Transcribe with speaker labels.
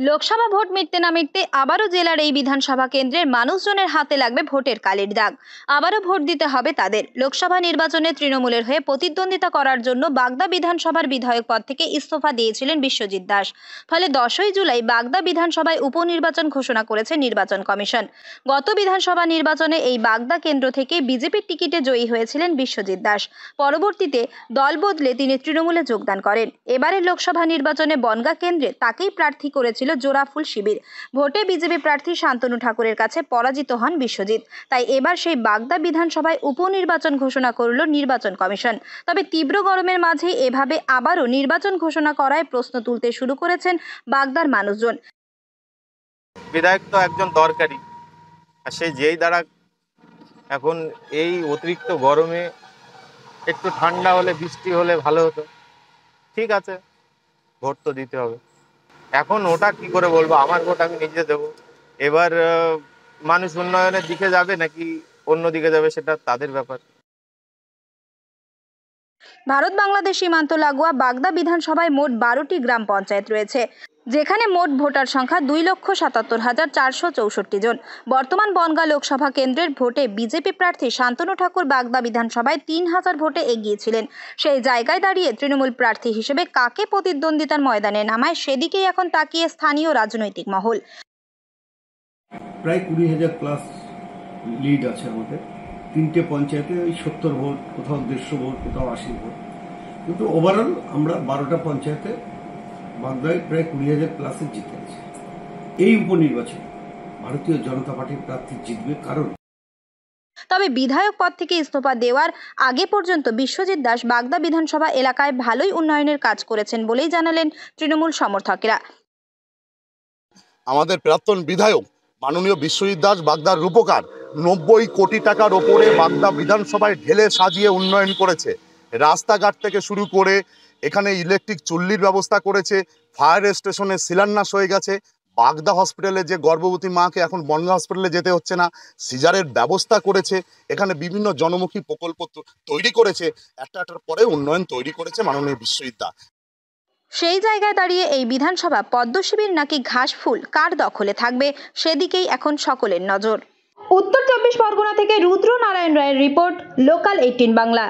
Speaker 1: Lok Sabha vote মিটতে না মিটতে আবারও জেলার এই বিধানসভা কেন্দ্রের মানুষজনের হাতে লাগবে ভোটের কালির দাগ। আবারও ভোট দিতে হবে তাদের। লোকসভা নির্বাচনে তৃণমূলের হয়ে প্রতিদ্বন্দ্বিতা করার জন্য বাগদা বিধানসভার বিধায়ক পদ থেকে ইস্তফা দিয়েছিলেন বিশ্বজিৎ দাস। ফলে 10ই জুলাই বাগদা বিধানসভায় উপনির্বাচন ঘোষণা করেছে নির্বাচন কমিশন। গত বিধানসভা নির্বাচনে এই বাগদা কেন্দ্র থেকে বিজেপির টিকিটে জয়ী হয়েছিলেন বিশ্বজিৎ দাস। পরবর্তীতে দল বদলে তিনি তৃণমূলে যোগদান করেন। এবারের লোকসভা নির্বাচনে বনগাঁ কেন্দ্রে তাকেই প্রার্থী করেছিল জোড়াফুল শিবির। ভোটে বিজেপি প্রার্থী শান্তনু ঠাকুরের কাছে পরাজিত হন বিশ্বজিৎ। তাই এবার সেই বাগদা বিধানসভায় উপনির্বাচন ঘোষণা করল নির্বাচন কমিশন। তবে তীব্র গরমের মাঝে এভাবে আবারও নির্বাচন ঘোষণা করায় প্রশ্ন তুলতে শুরু করেছেন বাগদার মানুষজন।
Speaker 2: বিধায়ক তো একজন দরকারি, আর সে যেই দ্বারা এখন এই অতিরিক্ত গরমে একটু ঠান্ডা হলে, বৃষ্টি হলে ভালো হতো। ঠিক আছে, ভোট তো দিতে হবে। এখন ওটা কি করে বলবো, আমার ভোট আমি নিজে দেবো। এবার মানুষ উন্নয়নের দিকে যাবে নাকি অন্য দিকে যাবে সেটা তাদের ব্যাপার।
Speaker 1: ভারত বাংলাদেশ সীমান্ত লাগোয়া বাগদা বিধানসভায় মোট 12টি গ্রাম পঞ্চায়েত রয়েছে, যেখানে মোট ভোটার সংখ্যা 2,77,464 জন। বর্তমান বনগাঁ লোকসভা কেন্দ্রের ভোটে বিজেপি প্রার্থী শান্তনু ঠাকুর বাগদা বিধানসভায় 3000 ভোটে এগিয়েছিলেন। সেই জায়গায় দাঁড়িয়ে তৃণমূল প্রার্থী হিসেবে কাকে প্রতিদ্বন্দ্বিতার ময়দানে নামায় সেদিকেই এখন তাকিয়ে স্থানীয় রাজনৈতিক মহল।
Speaker 3: প্রায় 20,000 প্লাস লিড আছে আমাদের। 3টে পঞ্চায়েতে ওই 70 ভোট, কোথাও 150 ভোট, কোথাও 80 ভোট। কিন্তু ওভারঅল আমরা 12টা পঞ্চায়েতে বাগদায় প্রায় 20,000 প্লাসে জিতে আছে। এই উপনির্বাচনে ভারতীয় জনতা পার্টির প্রার্থী জিতবে, কারণ
Speaker 1: তবে বিধায়ক পদ থেকে ইস্তফা দেওয়ার আগে পর্যন্ত বিশ্বজিৎ দাস বাগদা বিধানসভা এলাকায় ভালোই উন্নয়নের কাজ করেছেন বলেই জানালেন তৃণমূল সমর্থকেরা।
Speaker 4: আমাদের প্রাক্তন বিধায়ক মাননীয় বিশ্বজিৎ দাস বাগদার রূপকার 90 কোটি টাকার ওপরে বাগদা বিধানসভায় ঢেলে সাজিয়ে উন্নয়ন করেছে। রাস্তাঘাট থেকে শুরু করে এখানে ইলেকট্রিক চুল্লির ব্যবস্থা করেছে, ফায়ার স্টেশনের শিলান্যাস হয়ে গেছে, বাগদা হসপিটালে যে গর্ভবতী মাকে এখন বনগাঁ হসপিটালে যেতে হচ্ছে না, সিজারের ব্যবস্থা করেছে, এখানে বিভিন্ন জনমুখী প্রকল্প তৈরি করেছে, একটার পরে উন্নয়ন তৈরি করেছে মাননীয় বিশ্বজিৎ দাস।
Speaker 1: সেই জায়গায় দাঁড়িয়ে এই বিধানসভা পদ্ম শিবির নাকি ঘাসফুল কার দখলে থাকবে সেদিকেই এখন সকলের নজর। উত্তর 24 পরগনা থেকে রুদ্র নারায়ণ রায়ের রিপোর্ট, লোকাল 18 বাংলা।